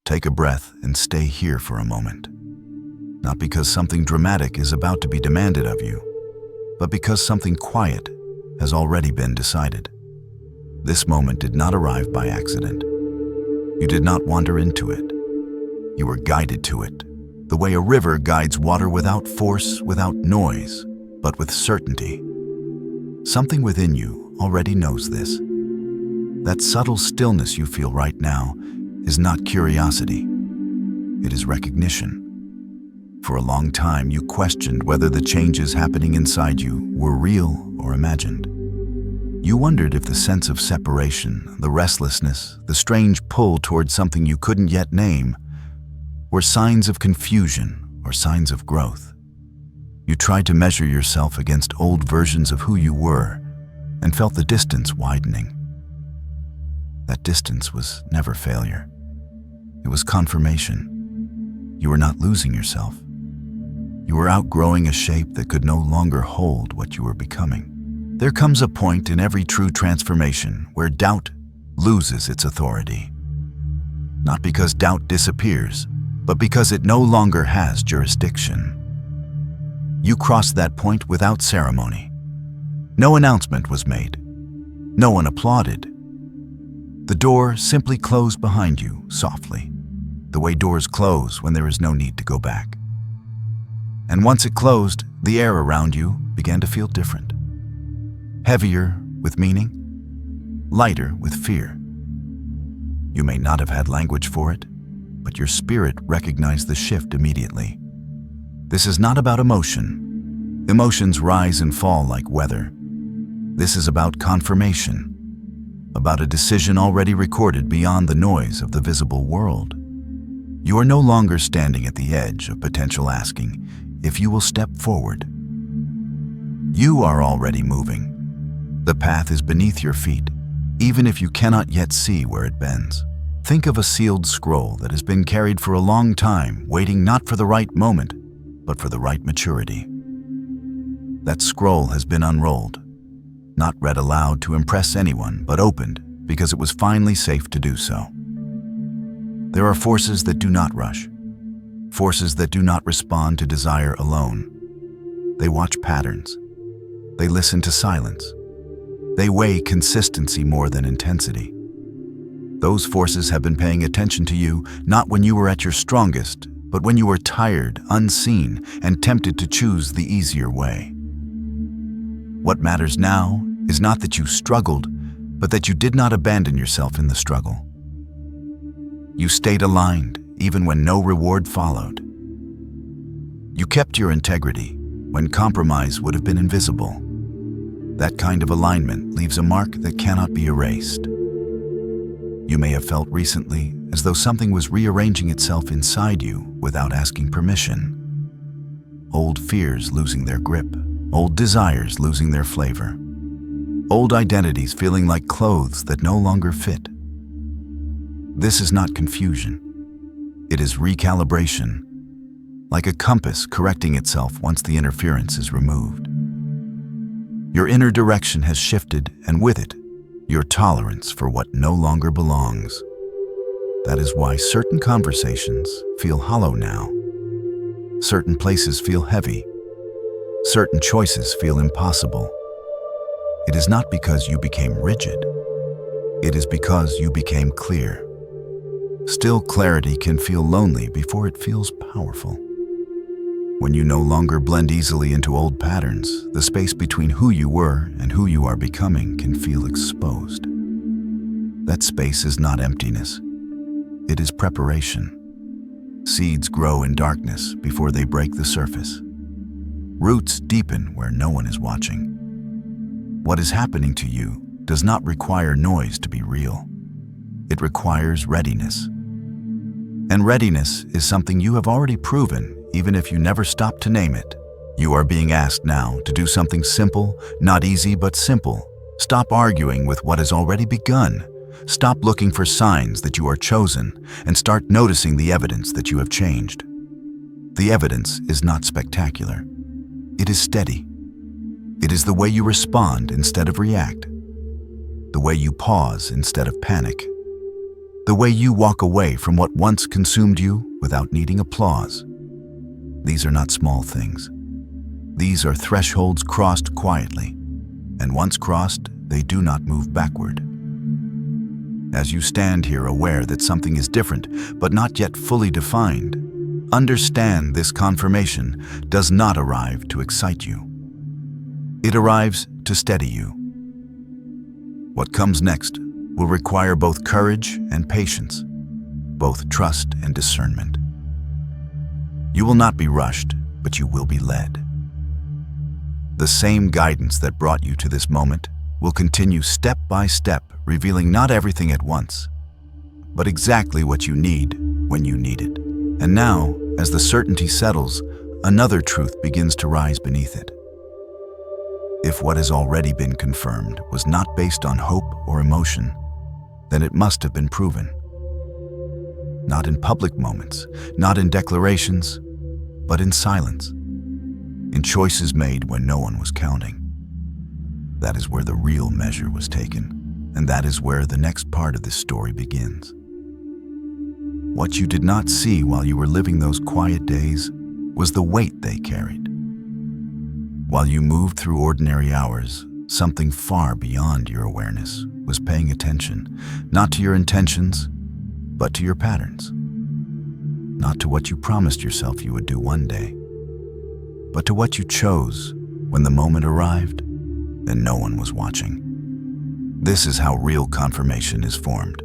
take a breath and stay here for a moment. Not because something dramatic is about to be demanded of you, but because something quiet has already been decided. This moment did not arrive by accident. You did not wander into it. You were guided to it, the way a river guides water without force, without noise, but with certainty. Something within you already knows this. That subtle stillness you feel right now is not curiosity. It is recognition. For a long time, you questioned whether the changes happening inside you were real or imagined. You wondered if the sense of separation, the restlessness, the strange pull towards something you couldn't yet name, were signs of confusion or signs of growth. You tried to measure yourself against old versions of who you were and felt the distance widening. That distance was never failure. It was confirmation. You were not losing yourself. You were outgrowing a shape that could no longer hold what you were becoming. There comes a point in every true transformation where doubt loses its authority. Not because doubt disappears, but because it no longer has jurisdiction. You crossed that point without ceremony. No announcement was made. No one applauded. The door simply closed behind you softly, the way doors close when there is no need to go back. And once it closed, the air around you began to feel different. Heavier with meaning, lighter with fear. You may not have had language for it, but your spirit recognized the shift immediately. This is not about emotion. Emotions rise and fall like weather. This is about confirmation, about a decision already recorded beyond the noise of the visible world. You are no longer standing at the edge of potential asking if you will step forward. You are already moving. The path is beneath your feet, even if you cannot yet see where it bends. Think of a sealed scroll that has been carried for a long time, waiting not for the right moment, but for the right maturity. That scroll has been unrolled, not read aloud to impress anyone, but opened because it was finally safe to do so. There are forces that do not rush, forces that do not respond to desire alone. They watch patterns. They listen to silence. They weigh consistency more than intensity. Those forces have been paying attention to you not when you were at your strongest, but when you were tired, unseen, and tempted to choose the easier way. What matters now is not that you struggled, but that you did not abandon yourself in the struggle. You stayed aligned even when no reward followed. You kept your integrity when compromise would have been invisible. That kind of alignment leaves a mark that cannot be erased. You may have felt recently as though something was rearranging itself inside you without asking permission. Old fears losing their grip, old desires losing their flavor, old identities feeling like clothes that no longer fit. This is not confusion. It is recalibration, like a compass correcting itself once the interference is removed. Your inner direction has shifted, and with it, your tolerance for what no longer belongs. That is why certain conversations feel hollow now. Certain places feel heavy. Certain choices feel impossible. It is not because you became rigid. It is because you became clear. Still, clarity can feel lonely before it feels powerful. When you no longer blend easily into old patterns, the space between who you were and who you are becoming can feel exposed. That space is not emptiness. It is preparation. Seeds grow in darkness before they break the surface. Roots deepen where no one is watching. What is happening to you does not require noise to be real. It requires readiness. And readiness is something you have already proven, even if you never stop to name it. You are being asked now to do something simple, not easy, but simple. Stop arguing with what has already begun. Stop looking for signs that you are chosen, and start noticing the evidence that you have changed. The evidence is not spectacular. It is steady. It is the way you respond instead of react. The way you pause instead of panic. the way you walk away from what once consumed you without needing applause. These are not small things. These are thresholds crossed quietly, and once crossed, they do not move backward. As you stand here aware that something is different, but not yet fully defined, understand this confirmation does not arrive to excite you. It arrives to steady you. What comes next will require both courage and patience, both trust and discernment. You will not be rushed, but you will be led. The same guidance that brought you to this moment will continue step by step, revealing not everything at once, but exactly what you need when you need it. And now, as the certainty settles, another truth begins to rise beneath it. If what has already been confirmed was not based on hope or emotion, then it must have been proven. Not in public moments, not in declarations, but in silence, in choices made when no one was counting. That is where the real measure was taken, and that is where the next part of this story begins. What you did not see while you were living those quiet days was the weight they carried. While you moved through ordinary hours, something far beyond your awareness was paying attention, not to your intentions, but to your patterns. Not to what you promised yourself you would do one day, but to what you chose when the moment arrived and no one was watching. This is how real confirmation is formed.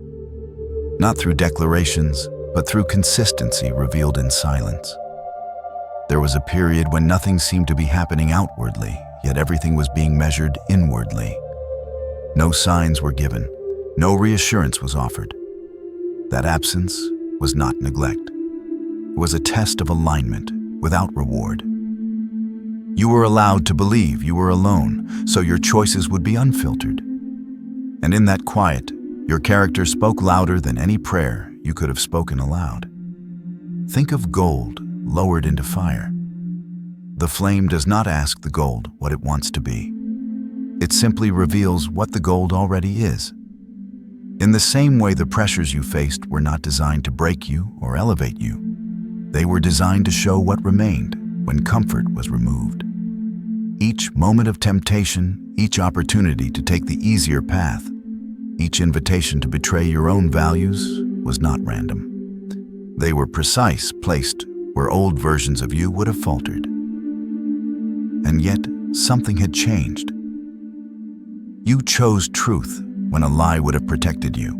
Not through declarations, but through consistency revealed in silence. There was a period when nothing seemed to be happening outwardly, yet everything was being measured inwardly. No signs were given, no reassurance was offered. That absence was not neglect. It was a test of alignment without reward. You were allowed to believe you were alone, so your choices would be unfiltered. And in that quiet, your character spoke louder than any prayer you could have spoken aloud. Think of gold lowered into fire. The flame does not ask the gold what it wants to be. It simply reveals what the gold already is. In the same way, the pressures you faced were not designed to break you or elevate you. They were designed to show what remained when comfort was removed. Each moment of temptation, each opportunity to take the easier path, each invitation to betray your own values was not random. They were precise, placed where old versions of you would have faltered. And yet, something had changed. You chose truth when a lie would have protected you.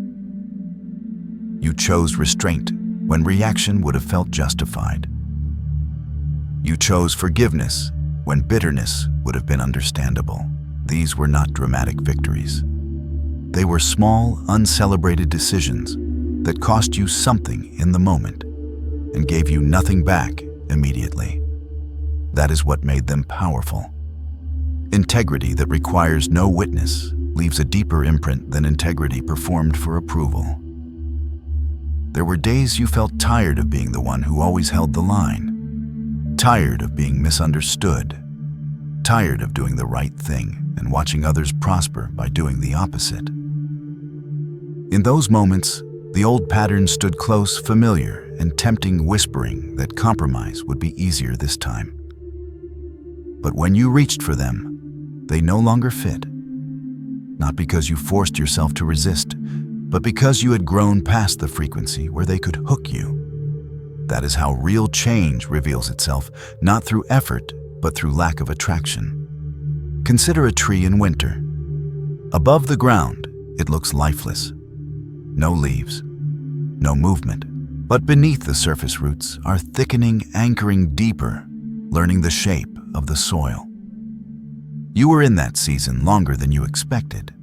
You chose restraint when reaction would have felt justified. You chose forgiveness when bitterness would have been understandable. These were not dramatic victories. They were small, uncelebrated decisions that cost you something in the moment and gave you nothing back immediately. That is what made them powerful. Integrity that requires no witness leaves a deeper imprint than integrity performed for approval. There were days you felt tired of being the one who always held the line, tired of being misunderstood, tired of doing the right thing and watching others prosper by doing the opposite. In those moments, the old patterns stood close, familiar, and tempting, whispering that compromise would be easier this time. But when you reached for them, they no longer fit. Not because you forced yourself to resist, but because you had grown past the frequency where they could hook you. That is how real change reveals itself, not through effort, but through lack of attraction. Consider a tree in winter. Above the ground, it looks lifeless. No leaves, no movement. But beneath the surface roots are thickening, anchoring deeper, learning the shape of the soil. You were in that season longer than you expected.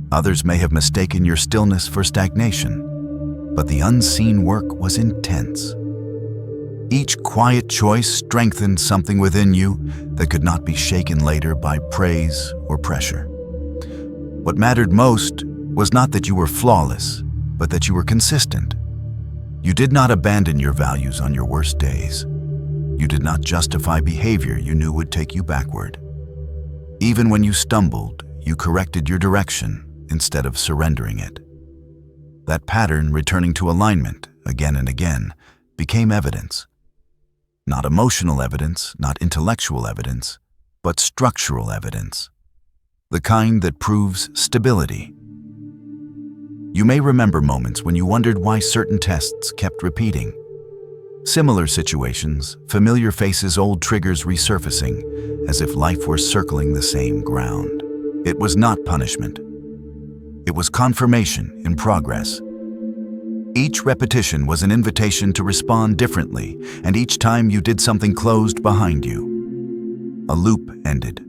Others may have mistaken your stillness for stagnation, but the unseen work was intense. Each quiet choice strengthened something within you that could not be shaken later by praise or pressure. What mattered most was not that you were flawless, but that you were consistent. You did not abandon your values on your worst days. You did not justify behavior you knew would take you backward. Even when you stumbled, you corrected your direction instead of surrendering it. That pattern returning to alignment again and again became evidence. Not emotional evidence, not intellectual evidence, but structural evidence. The kind that proves stability. You may remember moments when you wondered why certain tests kept repeating. Similar situations, familiar faces, old triggers resurfacing, as if life were circling the same ground. It was not punishment. It was confirmation in progress. Each repetition was an invitation to respond differently, and each time you did something closed behind you. A loop ended.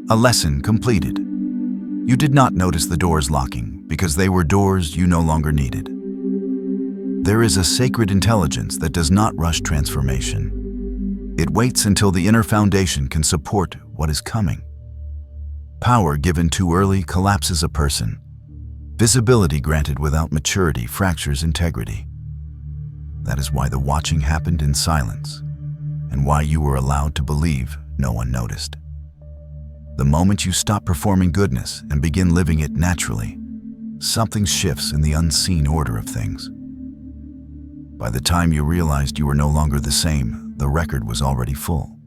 A lesson completed. You did not notice the doors locking because they were doors you no longer needed. There is a sacred intelligence that does not rush transformation. It waits until the inner foundation can support what is coming. Power given too early collapses a person. Visibility granted without maturity fractures integrity. That is why the watching happened in silence, and why you were allowed to believe no one noticed. The moment you stop performing goodness and begin living it naturally, something shifts in the unseen order of things. By the time you realized you were no longer the same, the record was already full.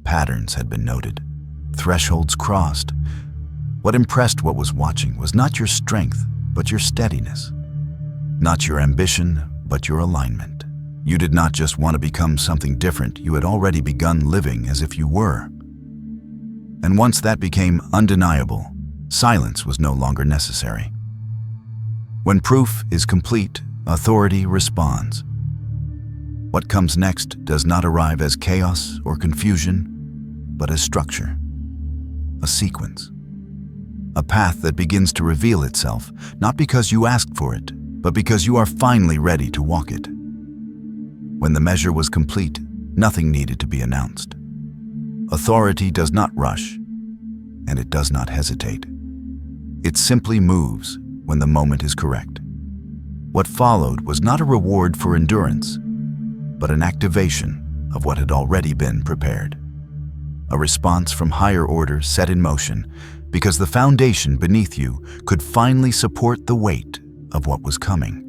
Patterns had been noted, thresholds crossed. What impressed what was watching was not your strength, but your steadiness. Not your ambition, but your alignment. You did not just want to become something different, you had already begun living as if you were. And once that became undeniable, silence was no longer necessary. When proof is complete, authority responds. What comes next does not arrive as chaos or confusion, but as structure, a sequence. A path that begins to reveal itself, not because you asked for it, but because you are finally ready to walk it. When the measure was complete, nothing needed to be announced. Authority does not rush, and it does not hesitate. It simply moves when the moment is correct. What followed was not a reward for endurance, but an activation of what had already been prepared. A response from higher order set in motion, because the foundation beneath you could finally support the weight of what was coming.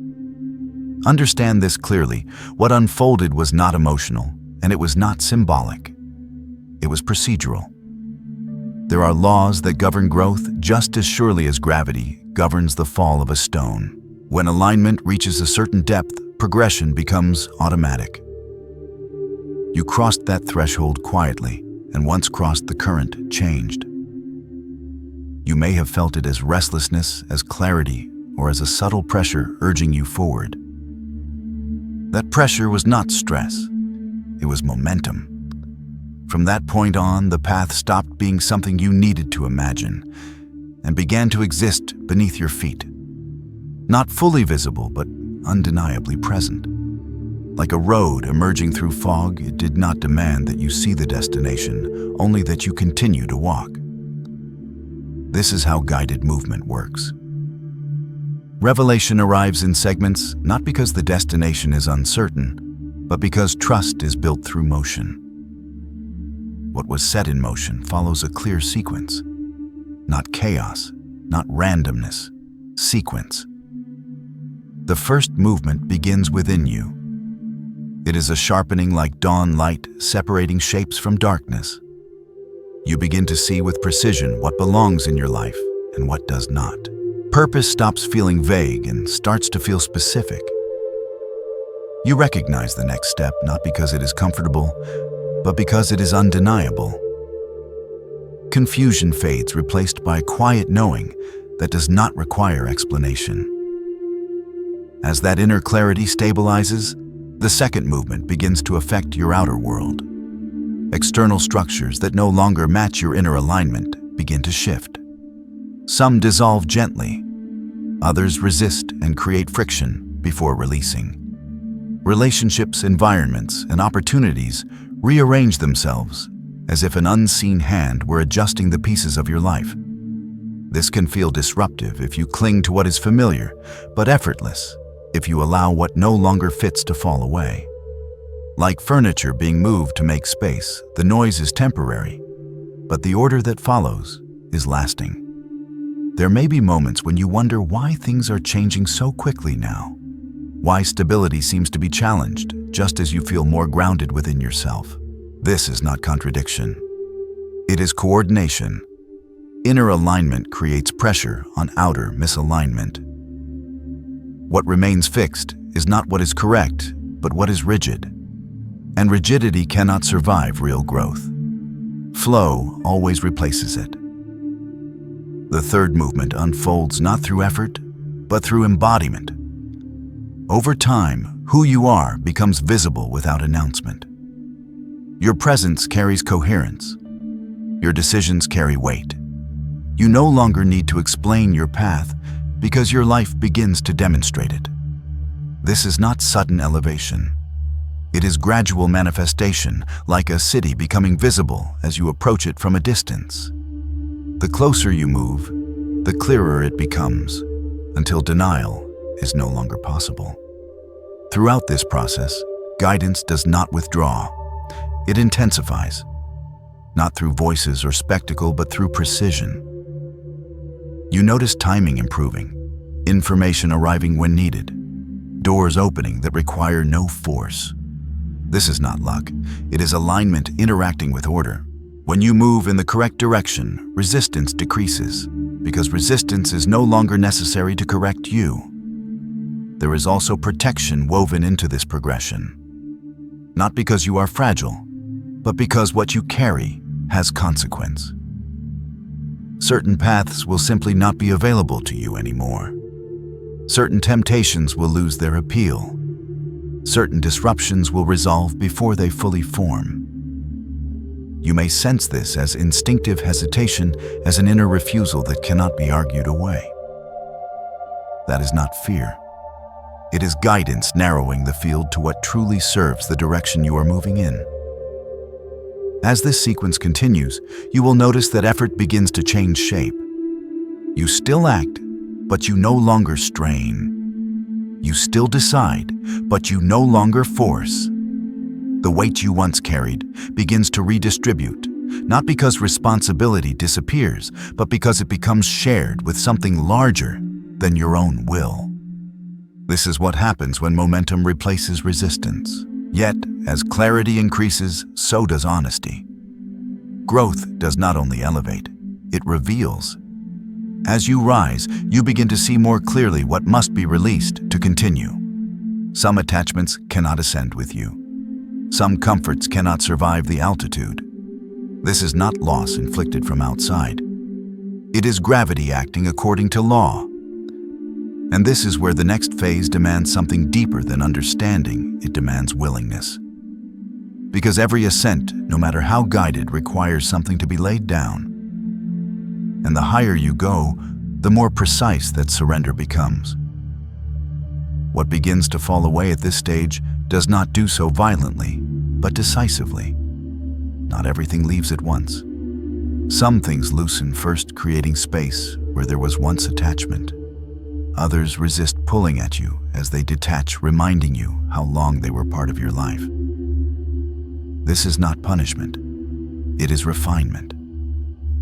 Understand this clearly. What unfolded was not emotional, and it was not symbolic. It was procedural. There are laws that govern growth just as surely as gravity governs the fall of a stone. When alignment reaches a certain depth, progression becomes automatic. You crossed that threshold quietly, and once crossed, the current changed. You may have felt it as restlessness, as clarity, or as a subtle pressure urging you forward. That pressure was not stress, it was momentum. From that point on, the path stopped being something you needed to imagine and began to exist beneath your feet. Not fully visible, but undeniably present. Like a road emerging through fog, it did not demand that you see the destination, only that you continue to walk. This is how guided movement works. Revelation arrives in segments, not because the destination is uncertain, but because trust is built through motion. What was set in motion follows a clear sequence. Not chaos, not randomness, sequence. The first movement begins within you. It is a sharpening like dawn light, separating shapes from darkness. You begin to see with precision what belongs in your life and what does not. Purpose stops feeling vague and starts to feel specific. You recognize the next step not because it is comfortable, but because it is undeniable. Confusion fades, replaced by quiet knowing that does not require explanation. As that inner clarity stabilizes, the second movement begins to affect your outer world. External structures that no longer match your inner alignment begin to shift. Some dissolve gently, others resist and create friction before releasing. Relationships, environments, and opportunities rearrange themselves as if an unseen hand were adjusting the pieces of your life. This can feel disruptive if you cling to what is familiar, but effortless if you allow what no longer fits to fall away. Like furniture being moved to make space, the noise is temporary, but the order that follows is lasting. There may be moments when you wonder why things are changing so quickly now, why stability seems to be challenged just as you feel more grounded within yourself. This is not contradiction. It is coordination. Inner alignment creates pressure on outer misalignment. What remains fixed is not what is correct, but what is rigid. And rigidity cannot survive real growth. Flow always replaces it. The third movement unfolds not through effort, but through embodiment. Over time, who you are becomes visible without announcement. Your presence carries coherence. Your decisions carry weight. You no longer need to explain your path because your life begins to demonstrate it. This is not sudden elevation. It is gradual manifestation, like a city becoming visible as you approach it from a distance. The closer you move, the clearer it becomes, until denial is no longer possible. Throughout this process, guidance does not withdraw. It intensifies, not through voices or spectacle, but through precision. You notice timing improving, information arriving when needed, doors opening that require no force. This is not luck. It is alignment interacting with order. When you move in the correct direction, resistance decreases, because resistance is no longer necessary to correct you. There is also protection woven into this progression. Not because you are fragile, but because what you carry has consequence. Certain paths will simply not be available to you anymore. Certain temptations will lose their appeal. Certain disruptions will resolve before they fully form. You may sense this as instinctive hesitation, as an inner refusal that cannot be argued away. That is not fear. It is guidance narrowing the field to what truly serves the direction you are moving in. As this sequence continues, you will notice that effort begins to change shape. You still act, but you no longer strain. You still decide, but you no longer force. The weight you once carried begins to redistribute, not because responsibility disappears, but because it becomes shared with something larger than your own will. This is what happens when momentum replaces resistance. Yet, as clarity increases, so does honesty. Growth does not only elevate, it reveals. As you rise, you begin to see more clearly what must be released to continue. Some attachments cannot ascend with you. Some comforts cannot survive the altitude. This is not loss inflicted from outside. It is gravity acting according to law. And this is where the next phase demands something deeper than understanding. It demands willingness. Because every ascent, no matter how guided, requires something to be laid down. And the higher you go, the more precise that surrender becomes. What begins to fall away at this stage does not do so violently, but decisively. Not everything leaves at once. Some things loosen first, creating space where there was once attachment. Others resist pulling at you as they detach, reminding you how long they were part of your life. This is not punishment. It is refinement.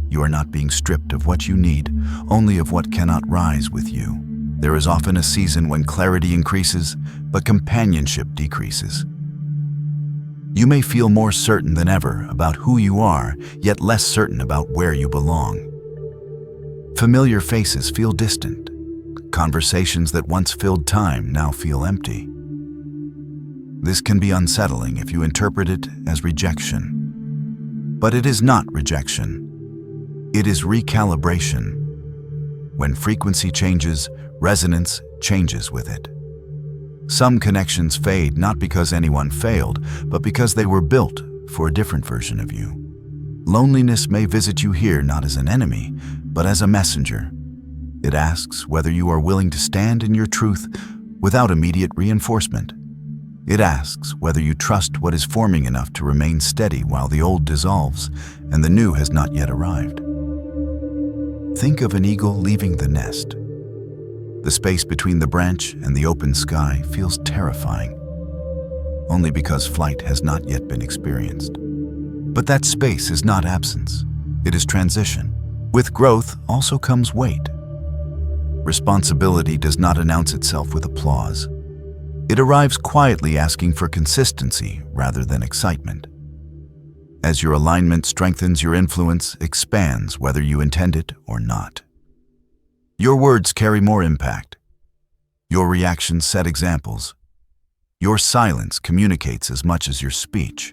You are not being stripped of what you need, only of what cannot rise with you. There is often a season when clarity increases, but companionship decreases. You may feel more certain than ever about who you are, yet less certain about where you belong. Familiar faces feel distant. Conversations that once filled time now feel empty. This can be unsettling if you interpret it as rejection. But it is not rejection. It is recalibration. When frequency changes, resonance changes with it. Some connections fade not because anyone failed, but because they were built for a different version of you. Loneliness may visit you here not as an enemy, but as a messenger. It asks whether you are willing to stand in your truth without immediate reinforcement. It asks whether you trust what is forming enough to remain steady while the old dissolves and the new has not yet arrived. Think of an eagle leaving the nest. The space between the branch and the open sky feels terrifying, only because flight has not yet been experienced. But that space is not absence, it is transition. With growth also comes weight. Responsibility does not announce itself with applause. It arrives quietly, asking for consistency rather than excitement. As your alignment strengthens, your influence expands whether you intend it or not. Your words carry more impact. Your reactions set examples. Your silence communicates as much as your speech.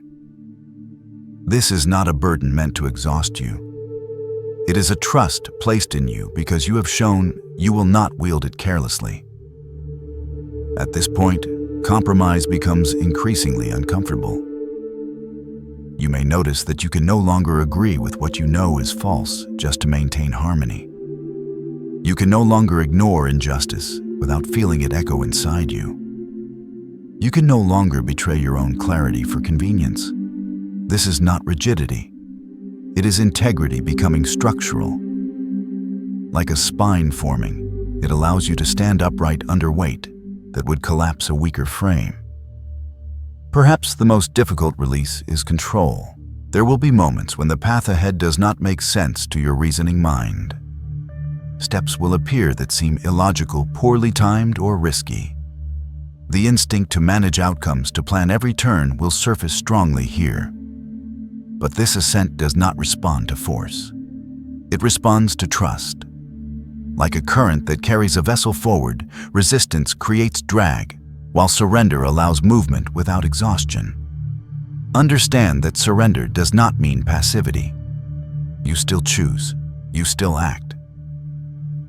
This is not a burden meant to exhaust you. It is a trust placed in you because you have shown you will not wield it carelessly. At this point, compromise becomes increasingly uncomfortable. You may notice that you can no longer agree with what you know is false just to maintain harmony. You can no longer ignore injustice without feeling it echo inside you. You can no longer betray your own clarity for convenience. This is not rigidity. It is integrity becoming structural. Like a spine forming, it allows you to stand upright under weight that would collapse a weaker frame. Perhaps the most difficult release is control. There will be moments when the path ahead does not make sense to your reasoning mind. Steps will appear that seem illogical, poorly timed, or risky. The instinct to manage outcomes, to plan every turn, will surface strongly here. But this ascent does not respond to force. It responds to trust. Like a current that carries a vessel forward, resistance creates drag, while surrender allows movement without exhaustion. Understand that surrender does not mean passivity. You still choose, you still act.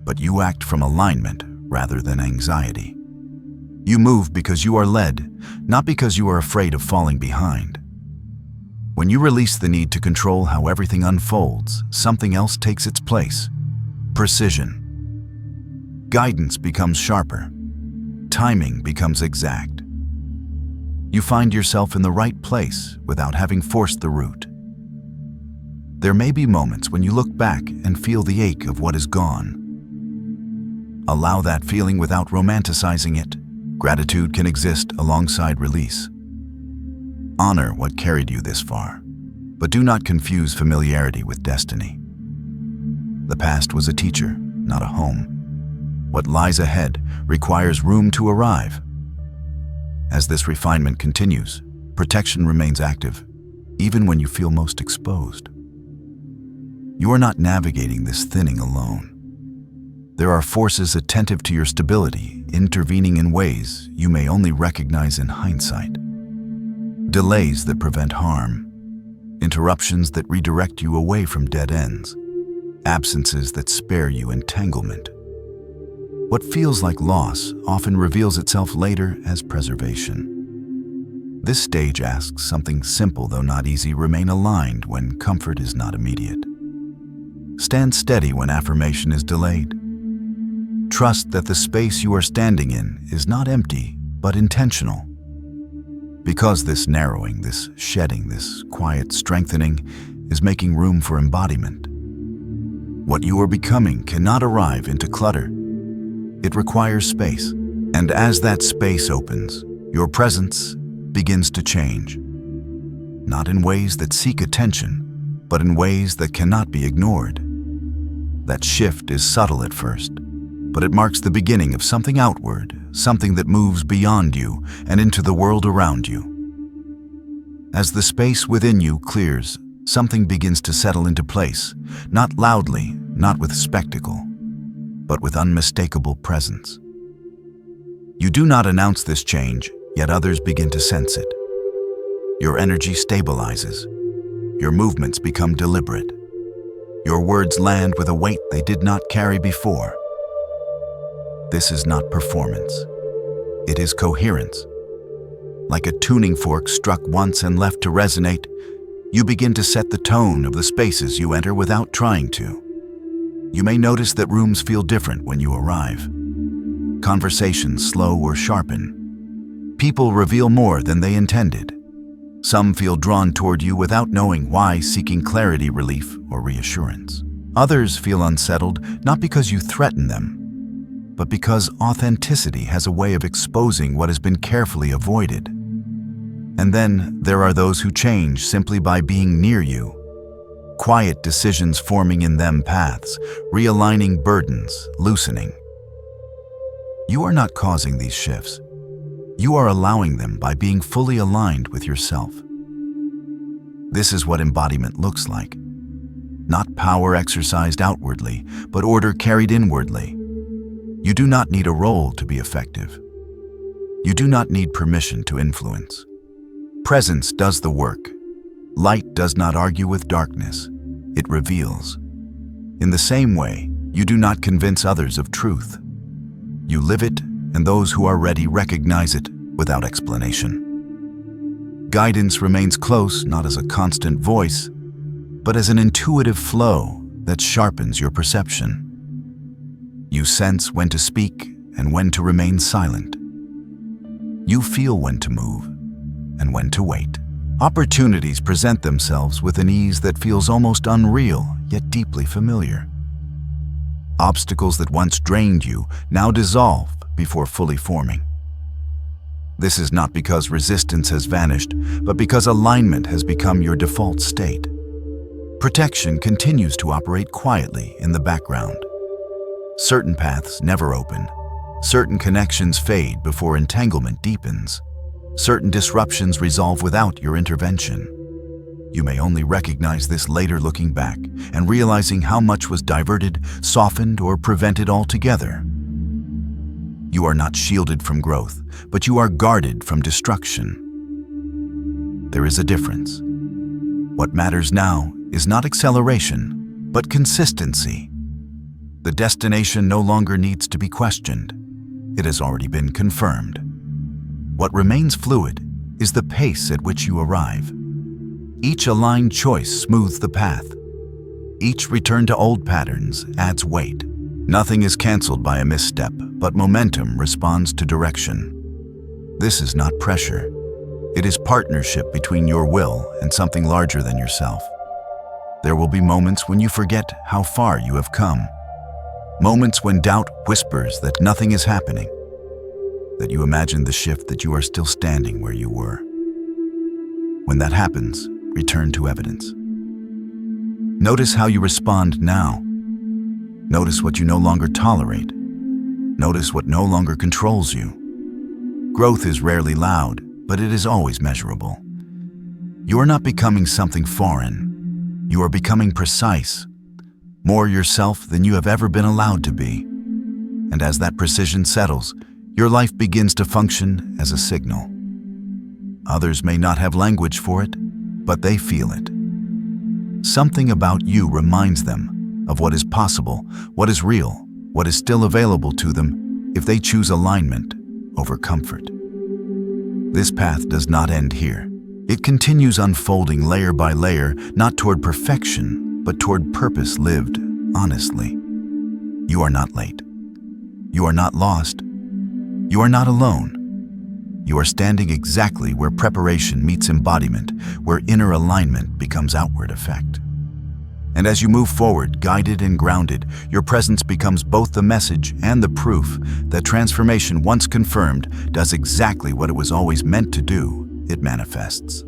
But you act from alignment rather than anxiety. You move because you are led, not because you are afraid of falling behind. When you release the need to control how everything unfolds, something else takes its place: precision. Guidance becomes sharper. Timing becomes exact. You find yourself in the right place without having forced the route. There may be moments when you look back and feel the ache of what is gone. Allow that feeling without romanticizing it. Gratitude can exist alongside release. Honor what carried you this far, but do not confuse familiarity with destiny. The past was a teacher, not a home. What lies ahead requires room to arrive. As this refinement continues, protection remains active, even when you feel most exposed. You are not navigating this thinning alone. There are forces attentive to your stability, intervening in ways you may only recognize in hindsight. Delays that prevent harm, interruptions that redirect you away from dead ends, absences that spare you entanglement. What feels like loss often reveals itself later as preservation. This stage asks something simple, though not easy: remain aligned when comfort is not immediate. Stand steady when affirmation is delayed. Trust that the space you are standing in is not empty, but intentional. Because this narrowing, this shedding, this quiet strengthening is making room for embodiment. What you are becoming cannot arrive into clutter. It requires space, and as that space opens, your presence begins to change. Not in ways that seek attention, but in ways that cannot be ignored. That shift is subtle at first, but it marks the beginning of something outward, something that moves beyond you and into the world around you. As the space within you clears, something begins to settle into place, not loudly, not with spectacle, but with unmistakable presence. You do not announce this change, yet others begin to sense it. Your energy stabilizes. Your movements become deliberate. Your words land with a weight they did not carry before. This is not performance. It is coherence. Like a tuning fork struck once and left to resonate, you begin to set the tone of the spaces you enter without trying to. You may notice that rooms feel different when you arrive. Conversations slow or sharpen. People reveal more than they intended. Some feel drawn toward you without knowing why, seeking clarity, relief, or reassurance. Others feel unsettled, not because you threaten them, but because authenticity has a way of exposing what has been carefully avoided. And then there are those who change simply by being near you. Quiet decisions forming in them, paths, realigning burdens, loosening. You are not causing these shifts. You are allowing them by being fully aligned with yourself. This is what embodiment looks like. Not power exercised outwardly, but order carried inwardly. You do not need a role to be effective. You do not need permission to influence. Presence does the work. Light does not argue with darkness. It reveals. In the same way, you do not convince others of truth. You live it, and those who are ready recognize it without explanation. Guidance remains close not as a constant voice, but as an intuitive flow that sharpens your perception. You sense when to speak and when to remain silent. You feel when to move and when to wait. Opportunities present themselves with an ease that feels almost unreal, yet deeply familiar. Obstacles that once drained you now dissolve before fully forming. This is not because resistance has vanished, but because alignment has become your default state. Protection continues to operate quietly in the background. Certain paths never open. Certain connections fade before entanglement deepens. Certain disruptions resolve without your intervention. You may only recognize this later looking back and realizing how much was diverted, softened, or prevented altogether. You are not shielded from growth, but you are guarded from destruction. There is a difference. What matters now is not acceleration, but consistency. The destination no longer needs to be questioned. It has already been confirmed. What remains fluid is the pace at which you arrive. Each aligned choice smooths the path. Each return to old patterns adds weight. Nothing is canceled by a misstep, but momentum responds to direction. This is not pressure. It is partnership between your will and something larger than yourself. There will be moments when you forget how far you have come. Moments when doubt whispers that nothing is happening, that you imagine the shift that you are still standing where you were. When that happens, return to evidence. Notice how you respond now. Notice what you no longer tolerate. Notice what no longer controls you. Growth is rarely loud, but it is always measurable. You are not becoming something foreign. You are becoming precise, more yourself than you have ever been allowed to be. And as that precision settles, your life begins to function as a signal. Others may not have language for it, but they feel it. Something about you reminds them of what is possible, what is real, what is still available to them if they choose alignment over comfort. This path does not end here. It continues unfolding layer by layer, not toward perfection, but toward purpose lived honestly. You are not late. You are not lost. You are not alone. You are standing exactly where preparation meets embodiment, where inner alignment becomes outward effect. And as you move forward, guided and grounded, your presence becomes both the message and the proof that transformation, once confirmed, does exactly what it was always meant to do. It manifests.